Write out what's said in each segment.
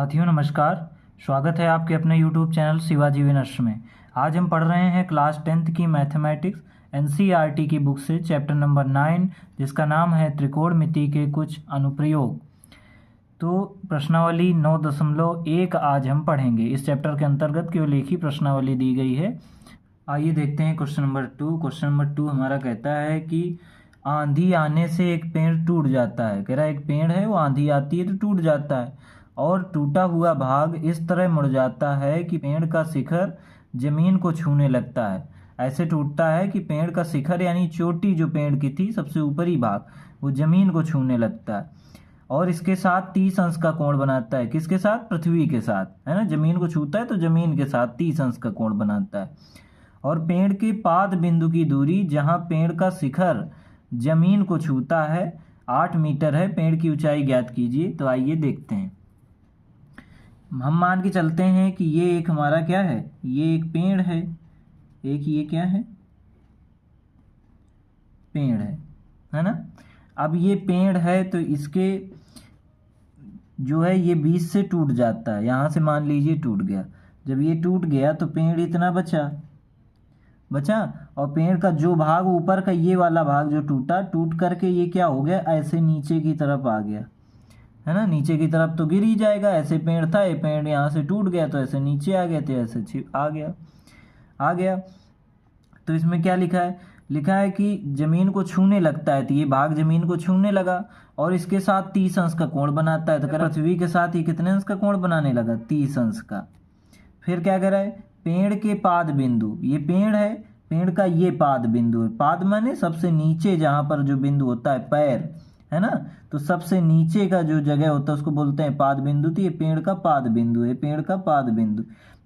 साथियों नमस्कार। स्वागत है आपके अपने YouTube चैनल शिवाजी विनर्स में। आज हम पढ़ रहे हैं क्लास 10th की मैथमेटिक्स NCERT की बुक से चैप्टर नंबर 9, जिसका नाम है त्रिकोणमिति के कुछ अनुप्रयोग। तो प्रश्नावली 9.1 आज हम पढ़ेंगे। इस चैप्टर के अंतर्गत केवल एक ही प्रश्नावली दी गई है। आइए देखते हैं क्वेश्चन नंबर 2। क्वेश्चन नंबर 2 हमारा कहता है कि आंधी आने से एक पेड़ टूट जाता है। कह रहा है एक पेड़ है, वो आंधी आती है तो टूट जाता है और टूटा हुआ भाग इस तरह मुड़ जाता है कि पेड़ का शिखर जमीन को छूने लगता है। ऐसे टूटता है कि पेड़ का शिखर यानी चोटी जो पेड़ की थी, सबसे ऊपरी भाग, वो जमीन को छूने लगता है और इसके साथ 30 अंश का कोण बनाता है। किसके साथ? पृथ्वी के साथ, है ना। जमीन को छूता है तो जमीन के साथ 30 अंश का कोण बनाता है। और पेड़ के पाद बिंदु की दूरी जहां पेड़ का शिखर जमीन को छूता है 8 मीटर है। पेड़ की ऊंचाई ज्ञात कीजिए। तो आइए देखते हैं। हम मान के चलते हैं कि ये एक हमारा क्या है, ये एक पेड़ है, एक ये क्या है, पेड़ है ना। अब ये पेड़ है तो इसके जो है ये बीच से टूट जाता है। यहाँ से मान लीजिए टूट गया। जब ये टूट गया तो पेड़ इतना बचा और पेड़ का जो भाग ऊपर का ये वाला भाग जो टूट करके ये क्या हो गया, ऐसे नीचे की तरफ आ गया, है ना। नीचे की तरफ तो गिर ही जाएगा। ऐसे पेड़ था, ये पेड़ यहाँ से टूट गया तो ऐसे नीचे आ गया, तो ऐसे आ गया। तो इसमें क्या लिखा है? लिखा है कि जमीन को छूने लगता है, तो ये भाग जमीन को छूने लगा और इसके साथ 30 अंश का कोण बनाता है। तो पृथ्वी के साथ ये कितने अंश का कोण बनाने लगा? 30 अंश का। फिर क्या कर रहा है? पेड़ के पाद बिंदु, ये पेड़ है, पेड़ का ये पाद बिंदु है। पाद माने सबसे नीचे जहां पर जो बिंदु होता है, पैर, है ना। तो सबसे नीचे का जो जगह होता है उसको बोलते हैं पाद बिंदु। तो ये पेड़ का पाद बिंदु है, पेड़ का पाद बिंदु।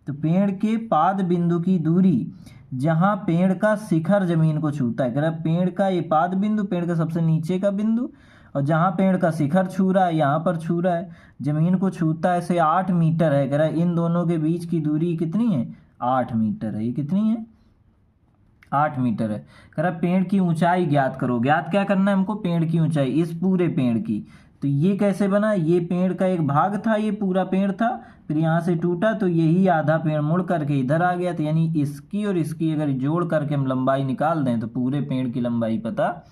तो पेड़ के पाद बिंदु की दूरी जहां पेड़ का शिखर जमीन को छूता है, कह पेड़ का ये पाद बिंदु, पेड़ का सबसे नीचे का बिंदु, और जहां पेड़ का शिखर छू रहा है, यहाँ पर छू रहा है, जमीन को छूता है, से 8 मीटर है। कह रहा है इन दोनों के बीच की दूरी कितनी है? 8 मीटर है। ये कितनी है? 8 मीटर है। कह रहा पेड़ की ऊंचाई ज्ञात करो। ज्ञात क्या करना है हमको? पेड़ की ऊंचाई, इस पूरे पेड़ की। तो ये कैसे बना? ये पेड़ का एक भाग था, ये पूरा पेड़ था, फिर यहाँ से टूटा तो यही आधा पेड़ मुड़ करके इधर आ गया। तो यानी इसकी और इसकी अगर जोड़ करके हम लंबाई निकाल दें तो पूरे पेड़ की लंबाई पता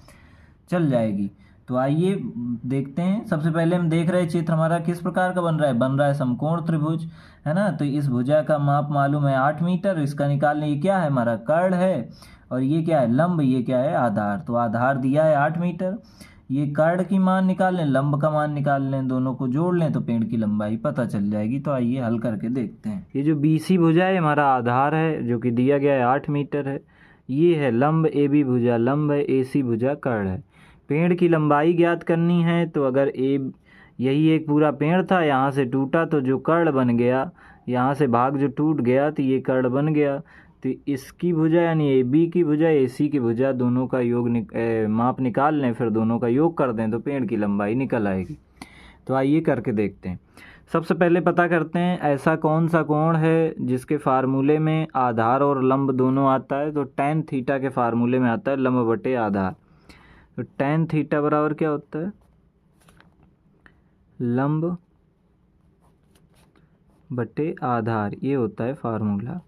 चल जाएगी। तो आइए देखते हैं। सबसे पहले हम देख रहे हैं चित्र हमारा किस प्रकार का बन रहा है समकोण त्रिभुज, है ना। तो इस भुजा का माप मालूम है 8 मीटर। इसका निकालने, ये क्या है हमारा? कर्ण है, और ये क्या है? लंब। ये क्या है? आधार। तो आधार दिया है 8 मीटर। ये कर्ण की मान निकाल लें, लंब का मान निकाल लें, दोनों को जोड़ लें तो पेड़ की लंबाई पता चल जाएगी। तो आइए हल करके देखते हैं। ये जो BC भुजा है हमारा आधार है, जो कि दिया गया है 8 मीटर है। ये है लंब, AB भुजा लंब है, AC भुजा कर्ण है। पेड़ की लंबाई ज्ञात करनी है तो अगर यही एक पूरा पेड़ था, यहाँ से टूटा तो जो कर्ण बन गया, यहाँ से भाग जो टूट गया तो ये कर्ण बन गया। तो इसकी भुजा यानी AB की भुजा AC की भुजा, दोनों का योग माप निकाल लें, फिर दोनों का योग कर दें तो पेड़ की लंबाई निकल आएगी। तो आइए करके देखते हैं। सबसे पहले पता करते हैं ऐसा कौन सा कोण है जिसके फार्मूले में आधार और लंब दोनों आता है। तो tan थीटा के फार्मूले में आता है लंब बटे आधार। तो tan थीटा बराबर क्या होता है? लंब बटे आधार, ये होता है फार्मूला।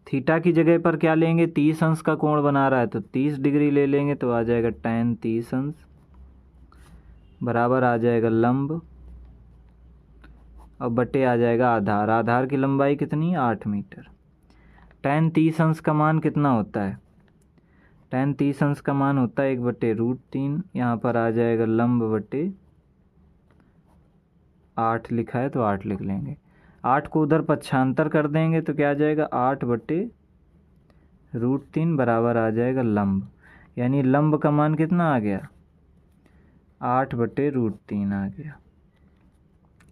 थीटा की जगह पर क्या लेंगे? 30 अंश का कोण बना रहा है तो 30 डिग्री ले लेंगे, तो आ जाएगा tan 30 अंश बराबर आ जाएगा लंब और बटे आ जाएगा आधार। आधार की लंबाई कितनी? 8 मीटर। tan 30 अंश का मान कितना होता है? tan 30 अंश का मान होता है 1/√3। यहाँ पर आ जाएगा लंब बटे 8 लिखा है तो 8 लिख लेंगे। 8 को उधर पक्षांतर कर देंगे तो क्या आ जाएगा? 8/√3 बराबर आ जाएगा लंब। यानी लंब का मान कितना आ गया? 8/√3 आ गया।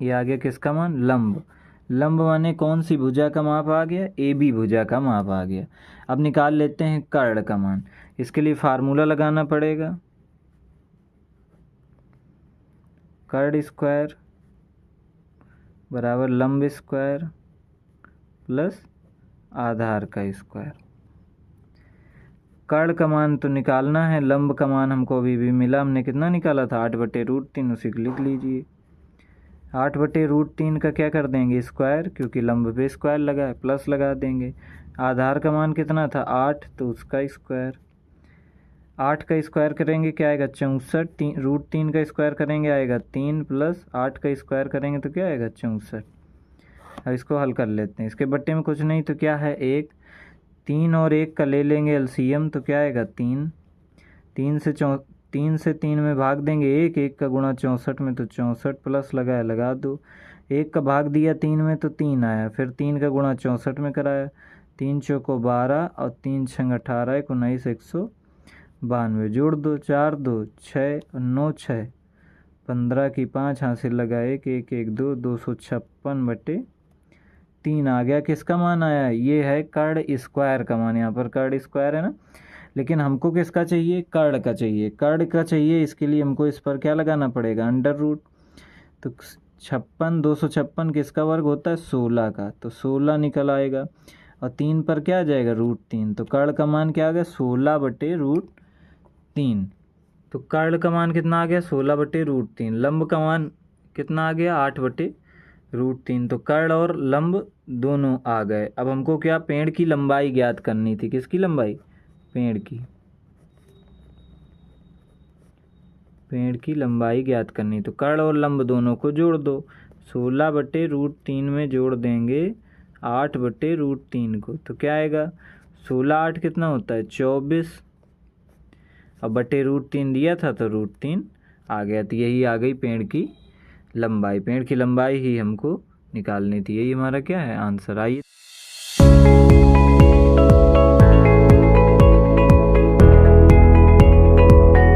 ये आ गया किसका मान? लंब। लंब माने कौन सी भुजा का माप आ गया? AB भुजा का माप आ गया। अब निकाल लेते हैं कर्ण का मान। इसके लिए फार्मूला लगाना पड़ेगा। कर्ण स्क्वायर बराबर लंब स्क्वायर प्लस आधार का स्क्वायर। कर्ण का मान तो निकालना है, लंब का मान हमको अभी भी मिला, हमने कितना निकाला था? 8/√3, उसी को लिख लीजिए। 8/√3 का क्या कर देंगे स्क्वायर, क्योंकि लंब पे स्क्वायर लगा है, प्लस लगा देंगे। आधार का मान कितना था 8, तो उसका स्क्वायर। 8 का स्क्वायर करेंगे क्या आएगा 64, √3 का स्क्वायर करेंगे आएगा 3, प्लस 8 का स्क्वायर करेंगे तो क्या आएगा 64। अब इसको हल कर लेते हैं। इसके बट्टे में कुछ नहीं तो क्या है 1, 3 और 1 का ले लेंगे एलसीएम तो क्या आएगा 3। 3 से 3 में भाग देंगे 1 का गुणा 64 में तो 64, प्लस लगाया लगा दो। 1 का भाग दिया 3 में तो 3 आया, फिर 3 का गुणा 64 में कराया। 3 चौको 12 और 3 छंग 18, 19 192 जोड़ दो। 4 2 6 9 6 15 की 5 हासिल लगा 1 1 1 2 256/3 आ गया। किसका मान आया, ये है कर्ण स्क्वायर का मान। यहाँ पर कर्ण स्क्वायर है ना, लेकिन हमको किसका चाहिए, कर्ण का चाहिए। कर्ण का चाहिए, इसके लिए हमको इस पर क्या लगाना पड़ेगा अंडर रूट। तो 256 किसका वर्ग होता है 16 का, तो 16 निकल आएगा। और 3 पर क्या आ जाएगा √3, तो कर्ण का मान क्या आ गया 16/√3। तो कर्ण का मान कितना आ गया 16/√3। लंब का मान कितना आ गया 8/√3। तो कर्ण और लंब दोनों आ गए। अब हमको क्या पेड़ की लंबाई ज्ञात करनी थी। किसकी लंबाई, पेड़ की लंबाई ज्ञात करनी। तो कर्ण और लंब दोनों को जोड़ दो। 16/√3 में जोड़ देंगे 8/√3 को, तो क्या आएगा 16 8 कितना होता है 24। अब /√3 दिया था तो √3 आ गया। तो यही आ गई पेड़ की लंबाई। पेड़ की लंबाई ही हमको निकालनी थी। यही हमारा क्या है आंसर। आइए